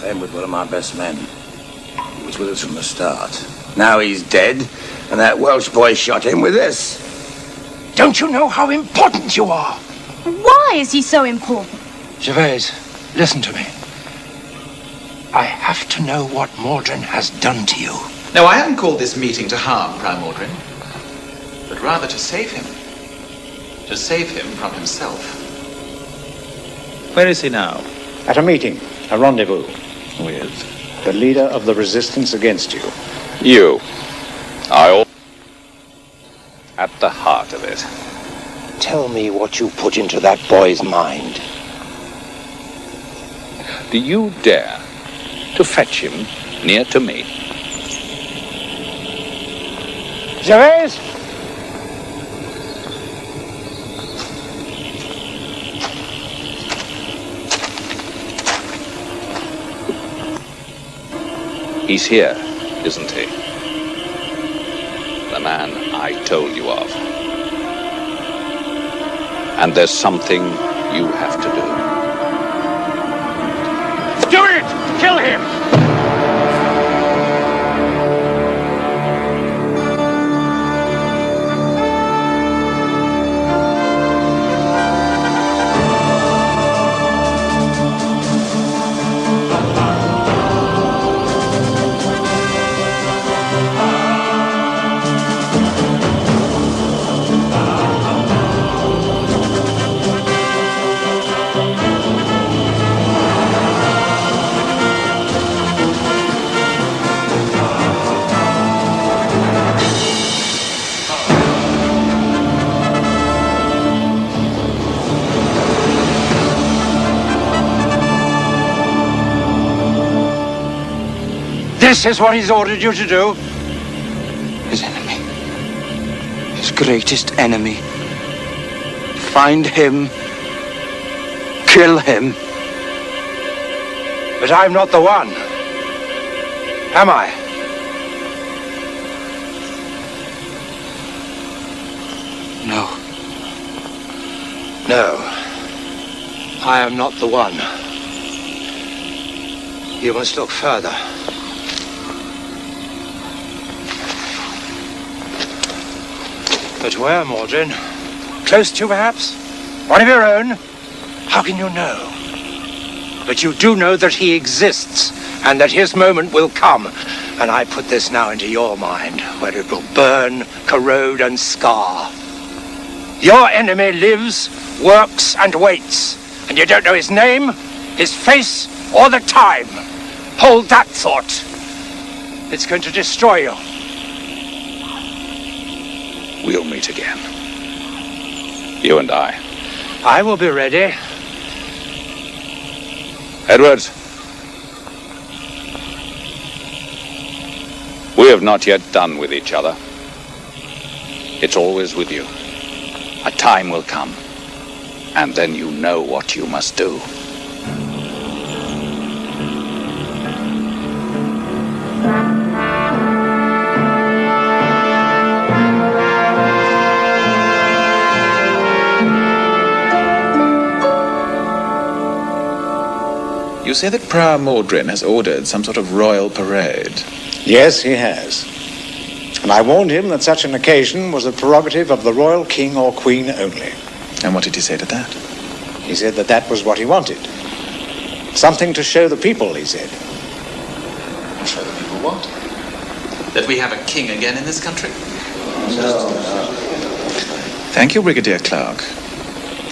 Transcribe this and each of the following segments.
Same with one of my best men. He was with us from the start. Now he's dead, and that Welsh boy shot him with this. Don't you know how important you are? Why is he so important? Gervase, listen to me. I have to know what Mordrin has done to you. No, I haven't called this meeting to harm Prior Mordrin, but rather to save him. To save him from himself. Where is he now? At a meeting, a rendezvous. With? The leader of the resistance against you. You. At the heart of it. Tell me what you put into that boy's mind. Do you dare to fetch him near to me? Gervase! He's here, isn't he? The man I told you of. And there's something you have to do. Do it! Kill him! This is what he's ordered you to do? His enemy. His greatest enemy. Find him. Kill him. But I'm not the one. Am I? No. No. I am not the one. You must look further. But where, Mordrin? Close to you, perhaps? One of your own? How can you know? But you do know that he exists, and that his moment will come. And I put this now into your mind, where it will burn, corrode, and scar. Your enemy lives, works, and waits. And you don't know his name, his face, or the time. Hold that thought. It's going to destroy you. We'll meet again. You and I. I will be ready. Edwards. We have not yet done with each other. It's always with you. A time will come, and then you know what you must do. You say that Prior Mordrin has ordered some sort of royal parade. Yes, he has. And I warned him that such an occasion was a prerogative of the royal king or queen only. And what did he say to that? He said that that was what he wanted. Something to show the people, he said. Show the people what? That we have a king again in this country? No. Thank you, Brigadier Clark.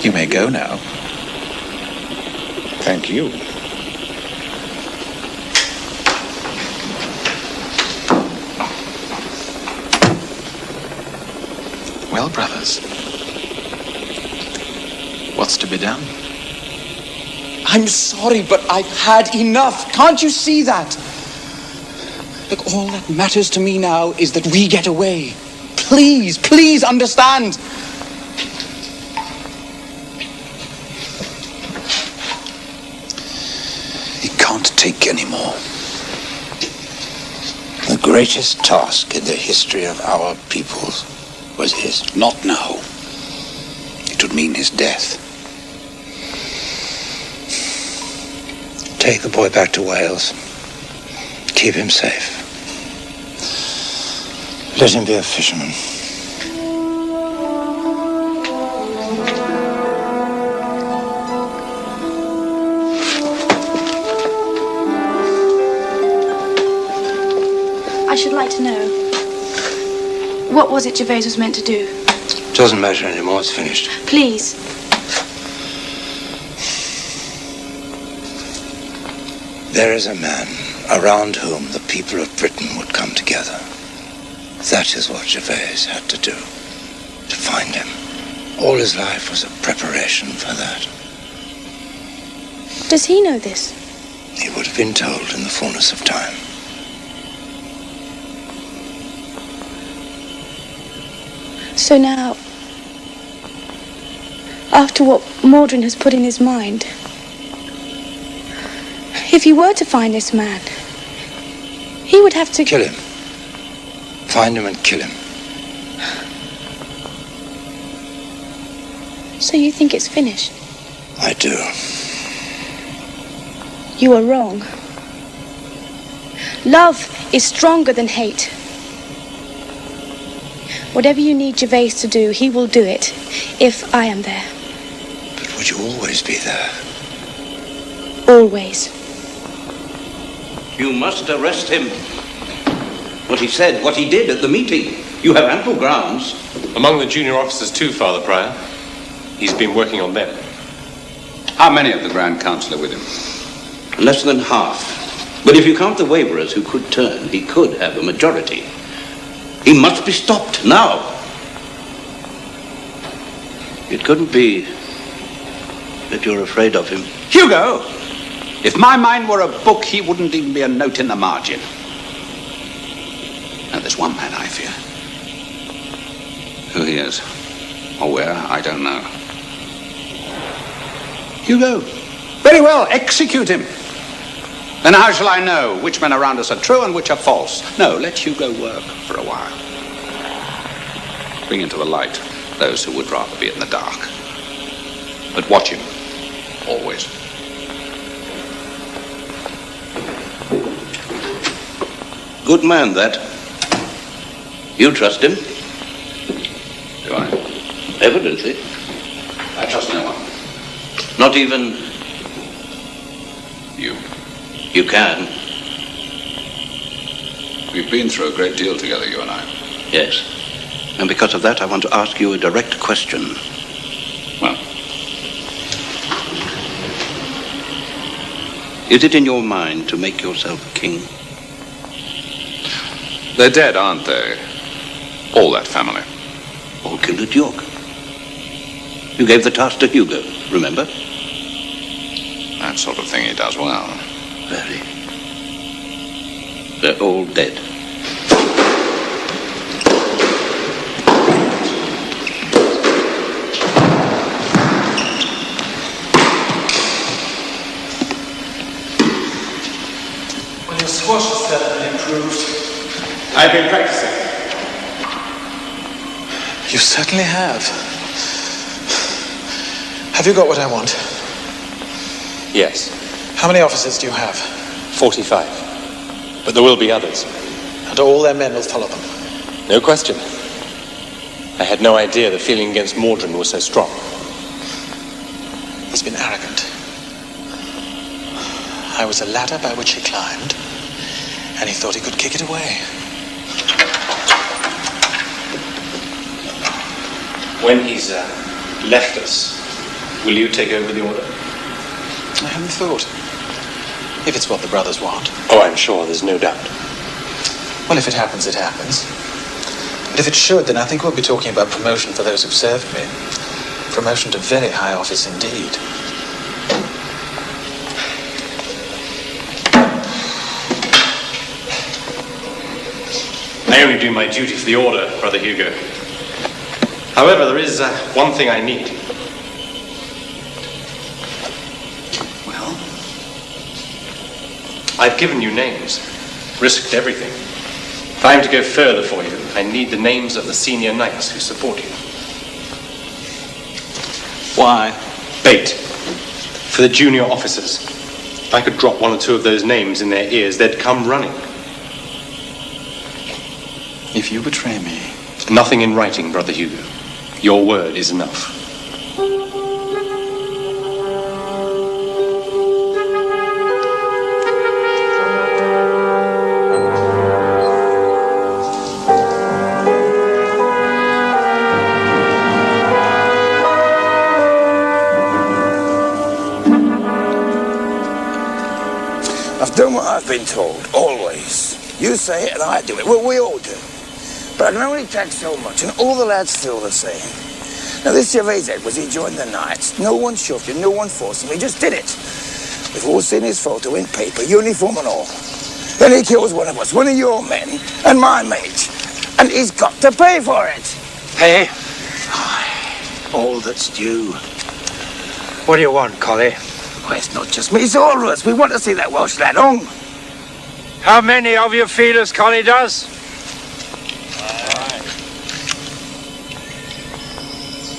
You may go now. Thank you. Well, brothers, what's to be done? I'm sorry, but I've had enough. Can't you see that? Look, all that matters to me now is that we get away. Please, please understand. He can't take any more. The greatest task in the history of our peoples was his. Not now. It would mean his death. Take the boy back to Wales. Keep him safe. Let him be a fisherman. I should like to know, what was it Gervase was meant to do? Doesn't matter anymore, it's finished. Please. There is a man around whom the people of Britain would come together. That is what Gervase had to do, to find him. All his life was a preparation for that. Does he know this? He would have been told in the fullness of time. So now, after what Mordrin has put in his mind, if you were to find this man, he would have to... Kill him. Find him and kill him. So you think it's finished? I do. You are wrong. Love is stronger than hate. Whatever you need Gervase to do, he will do it, if I am there. But would you always be there? Always. You must arrest him. What he said, what he did at the meeting. You have ample grounds. Among the junior officers too, Father Prior. He's been working on them. How many of the Grand Council are with him? Less than half. But if you count the waverers who could turn, he could have a majority. He must be stopped now. It couldn't be that you're afraid of him. Hugo! If my mind were a book, he wouldn't even be a note in the margin. Now, there's one man I fear. Who he is, or where, I don't know. Hugo! Very well, execute him. Then how shall I know which men around us are true and which are false? No, let Hugo work for a while. Bring into the light those who would rather be in the dark. But watch him, always. Good man, that. You trust him? Do I? Evidently. I trust no one. Not even... You. You can. We've been through a great deal together, you and I. Yes. And because of that, I want to ask you a direct question. Well? Is it in your mind to make yourself king? They're dead, aren't they? All that family. All killed at York. You gave the task to Hugo, remember? That sort of thing he does well. Very. They're all dead. Well, your squash has certainly improved. I've been practicing. You certainly have. Have you got what I want? Yes. How many officers do you have? 45. But there will be others. And all their men will follow them? No question. I had no idea the feeling against Mordrin was so strong. He's been arrogant. I was a ladder by which he climbed, and he thought he could kick it away. When he's left us, will you take over the order? I haven't thought. If it's what the brothers want. Oh, I'm sure, there's no doubt. Well, if it happens, it happens. But if it should, then I think we'll be talking about promotion for those who've served me. Promotion to very high office indeed. I only do my duty for the order, Brother Hugo. However, there is one thing I need. Well? I've given you names, risked everything. If I'm to go further for you, I need the names of the senior knights who support you. Why? Bait for the junior officers. If I could drop one or two of those names in their ears, they'd come running. If you betray me... Nothing in writing, Brother Hugo. Your word is enough. I've done what I've been told, always. You say it and I do it. Well, we all do. But I can only take so much, and all the lads feel the same. Now, this Gervase Edwards, he joined the Knights. No one shoved him, no one forced him, he just did it. We've all seen his photo in paper, uniform and all. Then he kills one of us, one of your men, and my mate. And he's got to pay for it. Pay? All that's due. What do you want, Collie? Well, it's not just me, it's all of us. We want to see that Welsh lad hung. How many of you feel as Collie does?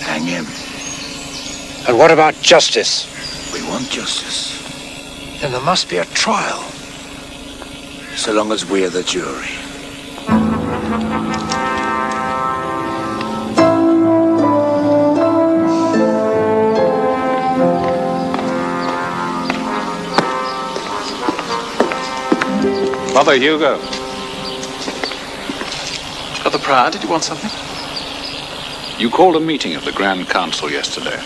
Hang him. And what about justice? We want justice. Then there must be a trial. So long as we're the jury. Brother Hugo. Brother Prior, did you want something? You called a meeting of the Grand Council yesterday.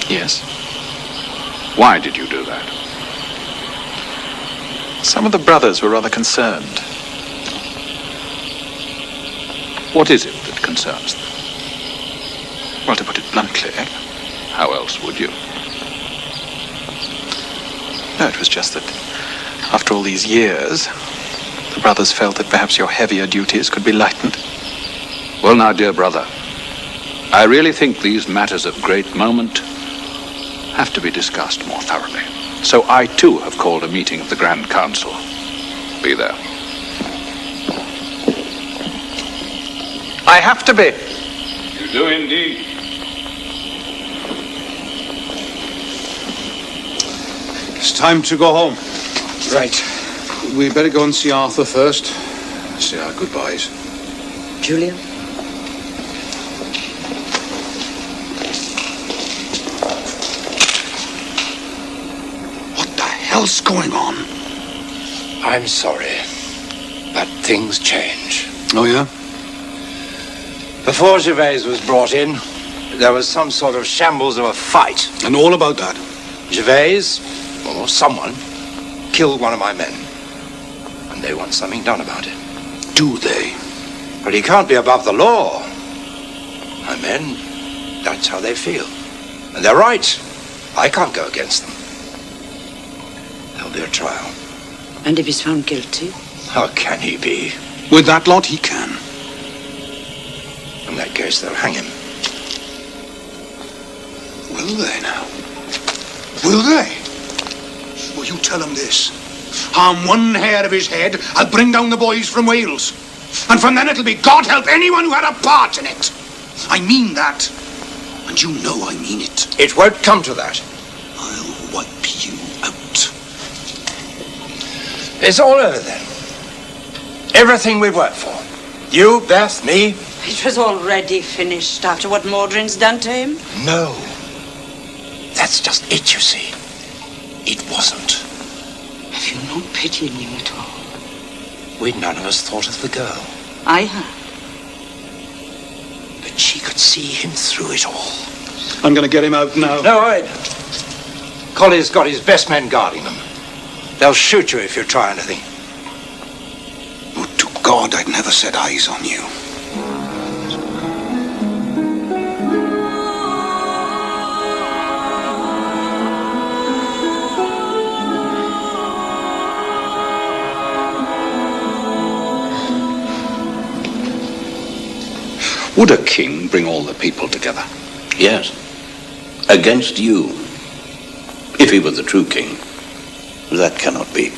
Yes. Why did you do that? Some of the brothers were rather concerned. What is it that concerns them? Well, to put it bluntly, How else would you? no, it was just that after all these years, the brothers felt that perhaps your heavier duties could be lightened. Well, now, dear brother, I really think these matters of great moment have to be discussed more thoroughly. So I, too, have called a meeting of the Grand Council. Be there. I have to be. You do indeed. It's time to go home. Right. We better go and see Arthur first. Say our goodbyes. Julian? What the hell's going on? I'm sorry, but things change. Oh, yeah? Before Gervase was brought in, there was some sort of shambles of a fight. And all about that? Gervase, or someone, killed one of my men. And they want something done about it. Do they? But he can't be above the law. My men, that's how they feel. And they're right. I can't go against them. There'll be a trial. And if he's found guilty? How can he be? With that lot, he can. In that case, they'll hang him. Will they now? Will they? Well, you tell him this. Harm one hair of his head, I'll bring down the boys from Wales. And from then it'll be God help anyone who had a part in it. I mean that. And you know I mean it. It won't come to that. I'll wipe you out. It's all over then. Everything we've worked for. You, Beth, me. It was already finished after what Mordrin's done to him. No. That's just it, you see. It wasn't. Have you no pity in you at all? We'd none of us thought of the girl. I have. But she could see him through it all. I'm going to get him out now. No, wait. Collie's got his best men guarding them. They'll shoot you if you try anything. Would to God I'd never set eyes on you. Would a king bring all the people together? Yes. Against you. If he were the true king. That cannot be.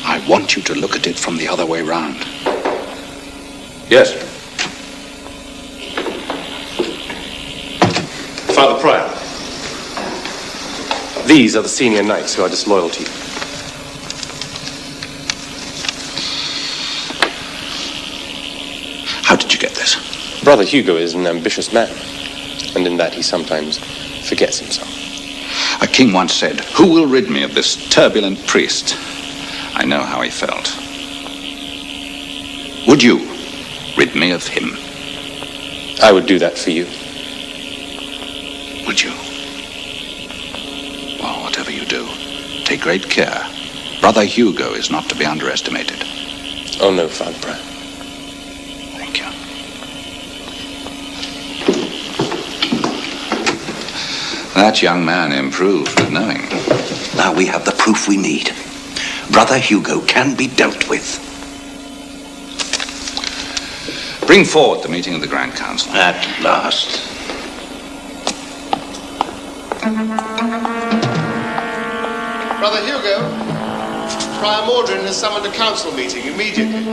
I want you to look at it from the other way round. Yes. Father Prior, These are the senior knights who are disloyal to you. How did you get this? Brother Hugo is an ambitious man, and in that he sometimes forgets himself. A king once said, "Who will rid me of this turbulent priest?" I know how he felt. Would you rid me of him? I would do that for you. Would you? Well, whatever you do, take great care. Brother Hugo is not to be underestimated. Oh, no, Father Prior. Thank you. That young man improved with knowing. Now we have the proof we need. Brother Hugo can be dealt with. Bring forward the meeting of the Grand Council. At last. Brother Hugo, Prior Mordrin has summoned a council meeting immediately.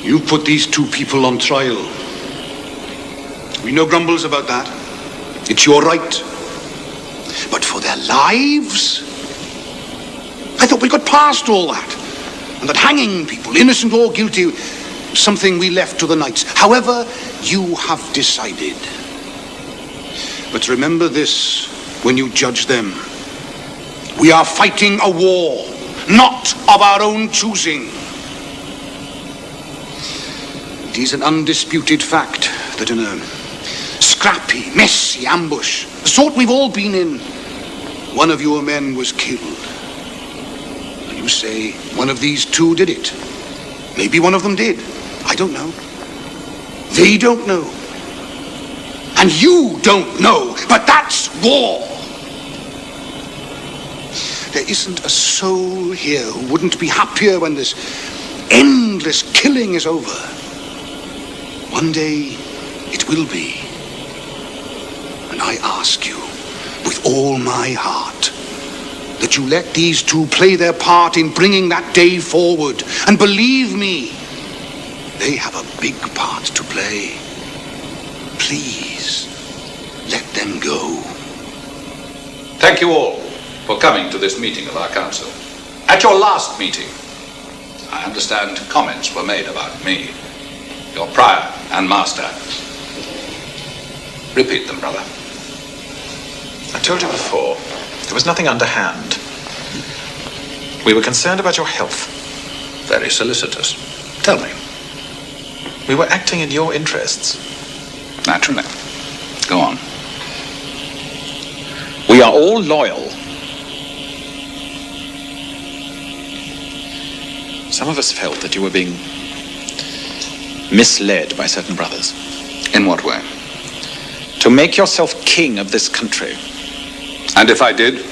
You put these two people on trial. We no grumbles about that. It's your right. But for their lives? I thought we got past all that. And that hanging people, innocent or guilty, was something we left to the knights. However, you have decided. But remember this when you judge them. We are fighting a war, not of our own choosing. It is an undisputed fact that in a scrappy, messy ambush, the sort we've all been in, one of your men was killed. And you say one of these two did it. Maybe one of them did. I don't know. They don't know. And you don't know, but that's war. There isn't a soul here who wouldn't be happier when this endless killing is over. One day, it will be. And I ask you, with all my heart, that you let these two play their part in bringing that day forward. And believe me, they have a big part to play. Please, let them go. Thank you all for coming to this meeting of our council. At your last meeting, I understand comments were made about me, your prior and master. Repeat them, brother. I told you before, there was nothing underhand. We were concerned about your health. Very solicitous. Tell me. We were acting in your interests. Naturally. Go on. We are all loyal. Some of us felt that you were being misled by certain brothers. In what way? To make yourself king of this country. And if I did?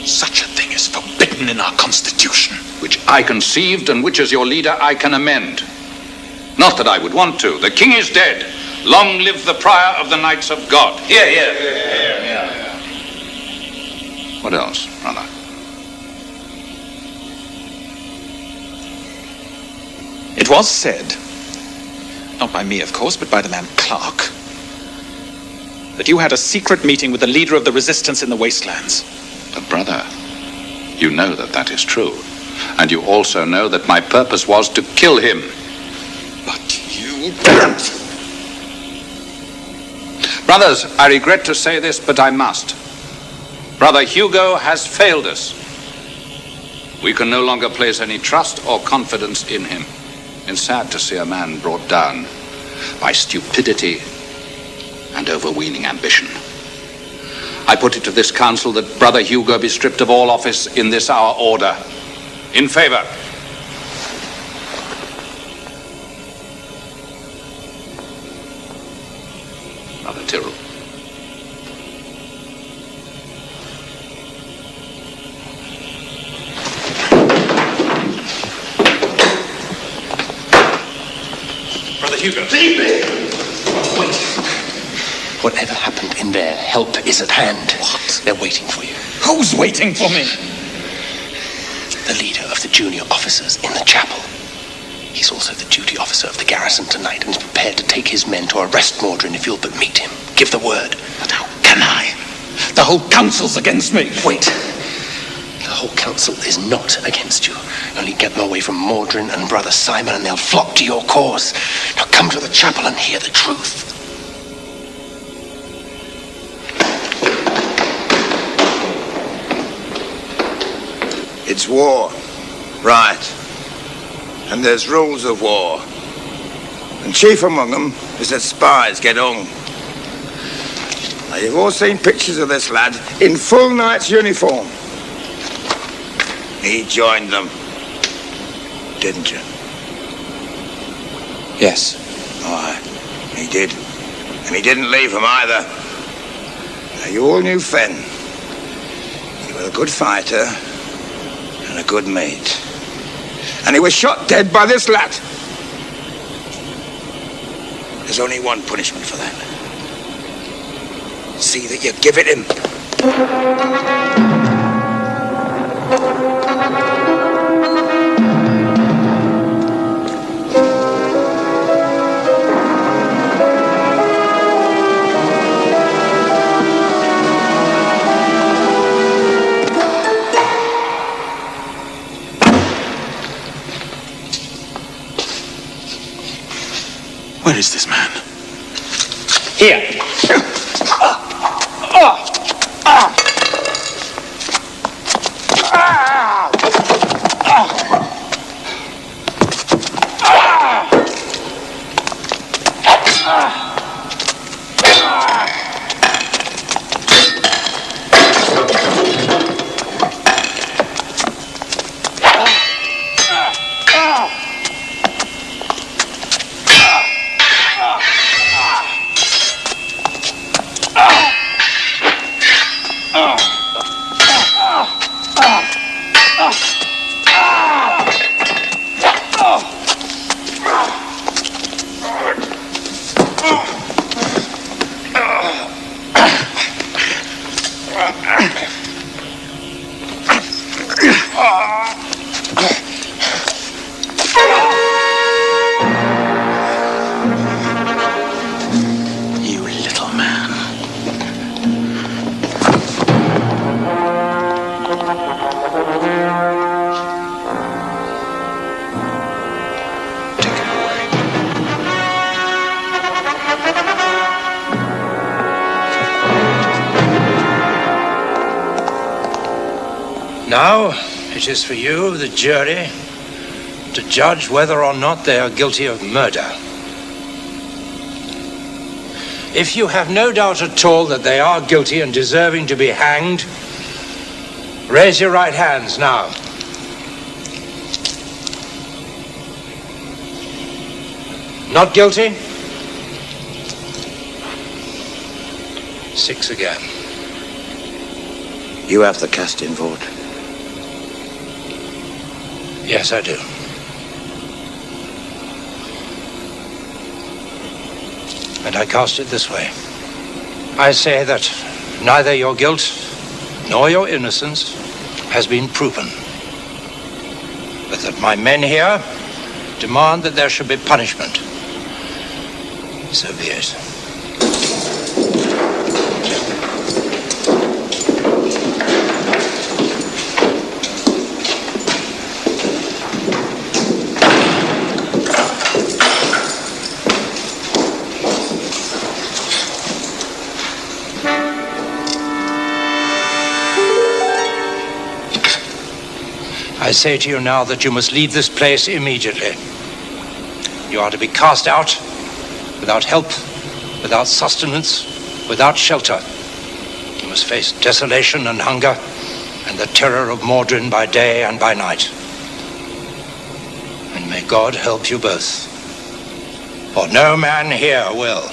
Such a thing is forbidden in our constitution. Which I conceived and which as your leader I can amend. Not that I would want to. The king is dead. Long live the prior of the Knights of God. Here, here. Here. What else, brother? It was said, not by me, of course, but by the man Clark, that you had a secret meeting with the leader of the resistance in the wastelands. But, brother, you know that that is true. And you also know that my purpose was to kill him. But you... Brothers, I regret to say this, but I must. Brother Hugo has failed us. We can no longer place any trust or confidence in him. It's sad to see a man brought down by stupidity and overweening ambition. I put it to this council that Brother Hugo be stripped of all office in this our order. In favor. Brother Tyrrell. Hugo. Leave me! Wait. Whatever happened in there, help is at hand. What? They're waiting for you. Who's waiting for me? the leader of the junior officers in the chapel. He's also the duty officer of the garrison tonight and is prepared to take his men to arrest Mordrin if you'll but meet him. Give the word. But how can I? The whole council's against me. Wait. The whole council is not against you. Only get them away from Mordrin and Brother Simon and they'll flock to your cause. Now come to the chapel and hear the truth. It's war. Right. And there's rules of war. And chief among them is that spies get hung. Now, you've all seen pictures of this lad in full knight's uniform. He joined them, didn't you? Yes. Aye, he did. And he didn't leave them either. Now, you all knew Fenn. He was a good fighter and a good mate. And he was shot dead by this lad. There's only one punishment for that. See that you give it him. Where is this man? Here. Now, it is for you, the jury, to judge whether or not they are guilty of murder. If you have no doubt at all that they are guilty and deserving to be hanged, raise your right hands now. Not guilty? 6 again. You have the casting vote. Yes, I do. And I cast it this way. I say that neither your guilt nor your innocence has been proven, but that my men here demand that there should be punishment. So be it. I say to you now that you must leave this place immediately. You are to be cast out without help, without sustenance, without shelter. You must face desolation and hunger and the terror of Mordrin by day and by night. And may God help you both, for no man here will.